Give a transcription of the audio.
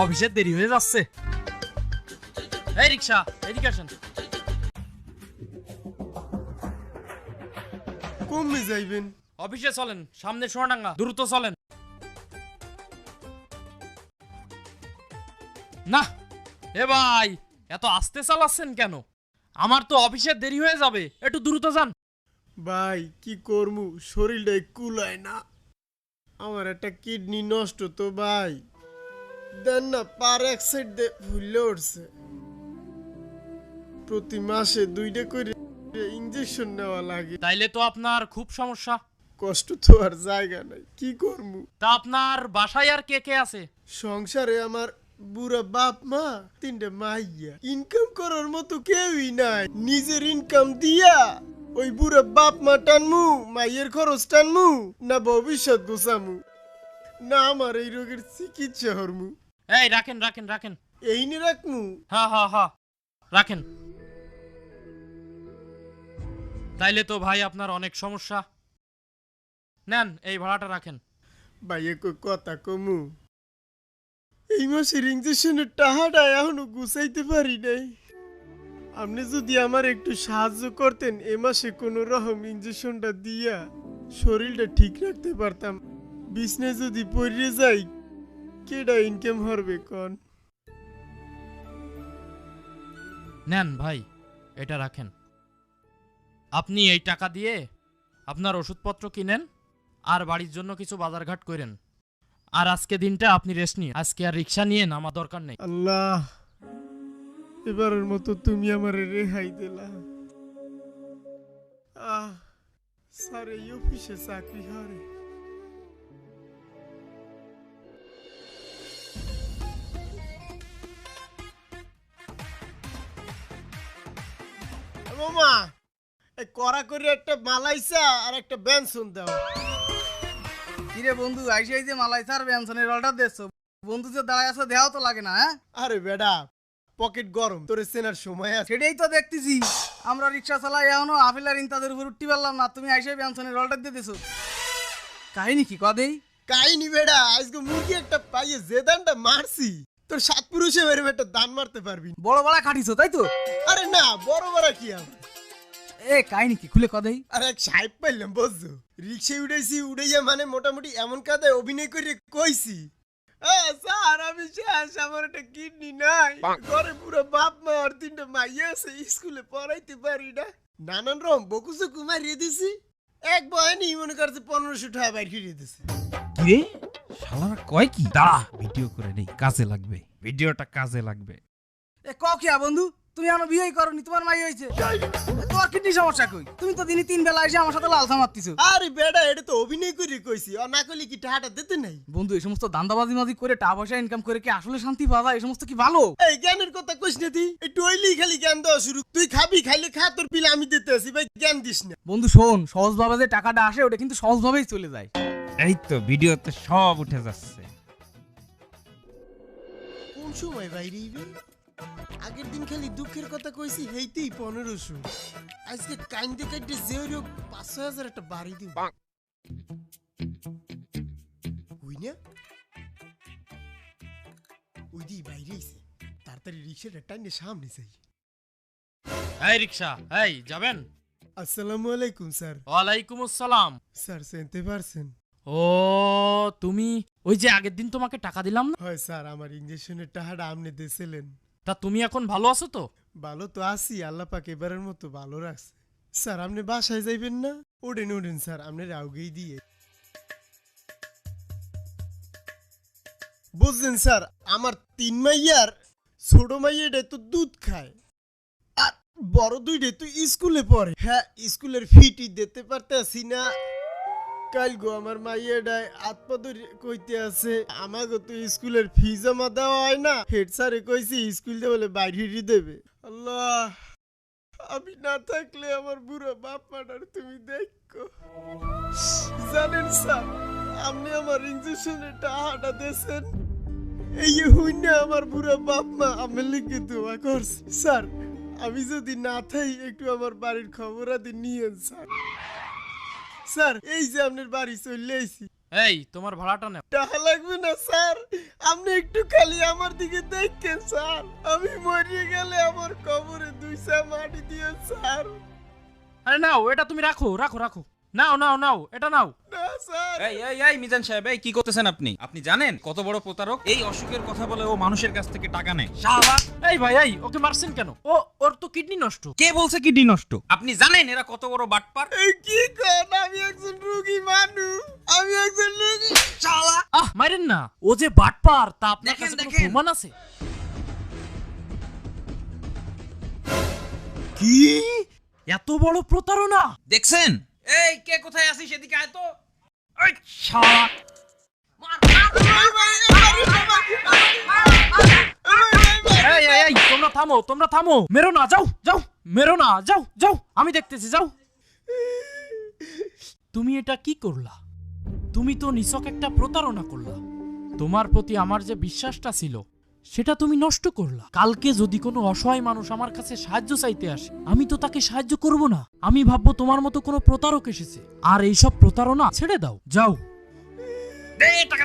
অফিসে দেরি হয়ে যাচ্ছে। এই রিকশা, এদিকে আসেন। কমে যাইবেন? অফিসে চলেন, সামনে সোনাডাঙ্গা, দ্রুত চলেন। না এ ভাই, এত আস্তে চালাচ্ছেন কেন? আমার তো অফিসে দেরি হয়ে যাবে, একটু দ্রুত যান। ভাই কি করমু, শরীরটা কুলায় না। আমার একটা কিডনি নষ্ট তো ভাই, দেন না পার এক সাইড দিয়ে ফুলে উঠছে। প্রতি মাসে 2টা করে ইঞ্জেকশন নেওয়া লাগে। তাইলে তো আপনার খুব সমস্যা। কষ্ট তো আর জায়গা নাই, কি করমু? তা আপনার বাসায় আর কে কে আছে? সংসারে আমার বুড়া বাপ মা, 3টা মাইয়া। ইনকাম করার মতো কেউই নাই। নিজের ইনকাম দিয়া ওই বুড়া বাপ মা টানমু, মাইয়ের খরচ টানমু, না ভবিষ্যৎ গোছামু, না আমার এই রোগের চিকিৎসা হরমু। এই রাখেন রাখেন রাখেন। এই নে রাখমু? হ্যাঁ হ্যাঁ হ্যাঁ, রাখেন। তাইলে তো ভাই আপনার অনেক সমস্যা। নেন, এই ভাড়াটা রাখেন। ভাইয়ে কই কথা কমু, এই মাসের ইঞ্জেকশনের টাকাটা এখনো গুছাইতে পারি নাই। আপনি যদি আমার একটু সাহায্য করতেন, এ মাসে কোনো রকম ইঞ্জেকশনটা দিয়া শরীরটা ঠিক রাখতে পারতাম। বিছনায় যদি পড়ে যাই, কেডা ইনকাম হবে কন? নেন ভাই, এটা রাখেন। আপনি এই টাকা দিয়ে আপনার ওষুধপত্র কিনেন আর বাড়ির জন্য কিছু বাজারঘাট করেন। আর আজকে দিনটা আপনি রেস্ট নিন, আজকে আর রিক্সা নিয়ে নামা দরকার নেই। আল্লাহ, এবারের মতো তুমি আমার রেহাই দিলা। স্যার এই অফিসে চাকরি হারে। মামা, এই কড়া করে একটা মালাইসা আর একটা বেনসন দাও। কিরে বন্ধু, আইসে যে মালাই স্যার ব্যঞ্জনের অর্ডার দিচ্ছ, বন্ধু যে দাঁড়ায় আছে দেখাও তো লাগে না? হ্যাঁ আরে বেডা, পকেট গরম, তোরে চেনার সময় আছে। সেটাই তো দেখতেছি। আমরা রিক্সা চালাই এখনো আপিল আর ইন্তাদের উপর উঠতে পারলাম না, তুমি আইসে ব্যঞ্জনের অর্ডার দিয়ে দিছো। কাহিনী কি কদেই? কাহিনী বেডা, আজকে মুরগি একটা পাইয়ে যে দানটা মারছি, তোর 7 পুরুষে বেরোবে একটা দান মারতে পারবি। বড় বড়া খাটিছো তাই তো? আরে না, বড় বড় কি আমার। এ কাহিনী কি খুলে কদেই? আরে এক সাহেব পাইলাম বুঝছো, রিক্সায় উঠাইছি, উড়াইয়া মানে মোটামুটি এমন কাদায় অভিনয় করে কইছি, স্যার আমি শেষ, আমার একটা কিডনি নাই, ঘরে পুরো বাপ মা আর 3টা মাইয়া আছে, স্কুলে পড়াইতে পারি না, নানান রকম বকুসে কুমারিয়ে দিছি। এক বয়নি মনে করছে 1500 টাকা বাইর ফিরিয়ে দিছে। কিরে শালারা কয় কি? দাঁড়া, ভিডিও করে নেই, কাজে লাগবে, ভিডিওটা কাজে লাগবে। এ কিয়া বন্ধু, তুমি এখনো বিয়েই করনি, তোমার মাই হয়েছে, তোমার কিডনি সমস্যা কই? তুমি তো দিনে 3 বেলা এসে আমার সাথে লালসা মারতিছো। আরে বেডা, এটা তো অভিনয় করে কইছি, আর না কইলে কি টাকাটা দিতে নাই? বন্ধু এই সমস্ত দান্দাবাজি মাজি করে টাকা পয়সা ইনকাম করে কি আসলে শান্তি পাওয়া যায়? এই সমস্ত কি ভালো? এই জ্ঞানের কথা কইস না তুই, একটু ওইলি খালি জ্ঞান দেওয়া শুরু। তুই খাবি, খাইলে খা, তোর পিলে আমি দিতে আসি, ভাই জ্ঞান দিস না। বন্ধু শোন, সহজভাবে যে টাকাটা আসে ওটা কিন্তু সহজভাবেই চলে যায়। এই তো ভিডিওতে সব উঠে যাচ্ছে। কোন সময় বাইরে হইবে? আগের দিন খালি দুঃখের কথা কইছি, হেইতেই 1500। আজকে কাইন্দে কাইন্দে যে হইল 5-6 একটা বাড়ি দিব। ওই না, ওই দি বাইরে আইছে, তাড়াতাড়ি রিক্সাটা টাইনে সামনে যাই। এই রিক্সা, এই যাবেন? আসসালামু আলাইকুম স্যার। ওয়ালাইকুম আসসালাম। স্যার চিনতে পারছেন? ও তুমি ওই যে আগের দিন তোমাকে টাকা দিলাম না? হয় স্যার, আমার ইঞ্জেকশনের টাকাটা আপনি দিয়েছিলেন। তা তুমি এখন ভালো আছো তো? ভালো তো আছি, আল্লাহ পাক এবারের মতো ভালো রাখছে। স্যার আপনি বাসায় যাইবেন না? ওঠেন ওঠেন স্যার, আপনি রাউগেই দিয়ে বুঝলেন স্যার, আমার 3 মাইয়ার ছোট মাইয়াটা তো দুধ খায় আর বড় 2টা তো স্কুলে পড়ে। হ্যাঁ, স্কুলের ফিটি দিতে পারতেছি না। কাল গো আমার মাইয়াটায় আত্মা ধরে কইতে আছে, আমাকে তো স্কুলের ফি জমা দেওয়া হয় না, হেড স্যারে কইছি স্কুল দিয়ে বলে বাইরে দেবে। আল্লাহ, আমি না থাকলে আমার বুড়ো বাপ মাটার তুমি দেখো। জানেন স্যার, আপনি আমার ইঞ্জেকশনের টাকাটা দিয়েছেন, এই হইনা আমার বুড়ো বাপ মা আমার লিখে দোয়া করছে। স্যার আমি যদি না থাই, একটু আমার বাড়ির খবর আদি নিয়েন স্যার। স্যার এই যে আপনার বাড়ি চলে আইছি। এই তোমার ভাড়াটা নাও। টাকা লাগবে না স্যার, আপনি একটু খালি আমার দিকে দেখেন স্যার, আমি মরে গেলে আমার কবরে 2 সা মাটি দিও স্যার। আরে নাও, এটা তুমি রাখো রাখো রাখো, নাও নাও নাও, এটা নাও। না স্যার। এই মিজান সাহেব, এই কি করতেছেন আপনি? আপনি জানেন কত বড় প্রতারক? এই অসুখের কথা বলে ও মানুষের কাছ থেকে টাকা নেয়। শালা! এই ভাই, এই ওকে মারছেন কেন? ওর তো কিডনি নষ্ট। কে বলছে কিডনি নষ্ট? আপনি জানেন এরা কত বড় বাটপার? এই কি কোন? আমি একজন রোগী মানুষ, আমি একজন রোগী। শালা! মারেন না, ও যে বাটপার তা আপনার দেখেন, কাছে কোনো দেখেন। প্রমাণ আছে? কি? এত বড় প্রতারণা! দেখছেন? এই কে কোথায় আছিস সেদিকে আয় তো। এই শালা! এই এই এই, তোমরা থামো, তোমরা থামো, মেরো না, যাও যাও, মেরো না, যাও যাও, আমি দেখতেছি, যাও। তুমি এটা কি করলা? তুমি তো নিছক একটা প্রতারণা করলা। তোমার প্রতি আমার যে বিশ্বাসটা ছিল সেটা তুমি নষ্ট করলা। কালকে যদি কোনো অসহায় মানুষ আমার কাছে সাহায্য চাইতে আসে, আমি তো তাকে সাহায্য করব না, আমি ভাববো তোমার মতো কোনো প্রতারক এসেছে। আর এইসব প্রতারণা ছেড়ে দাও, যাও। দে টাকা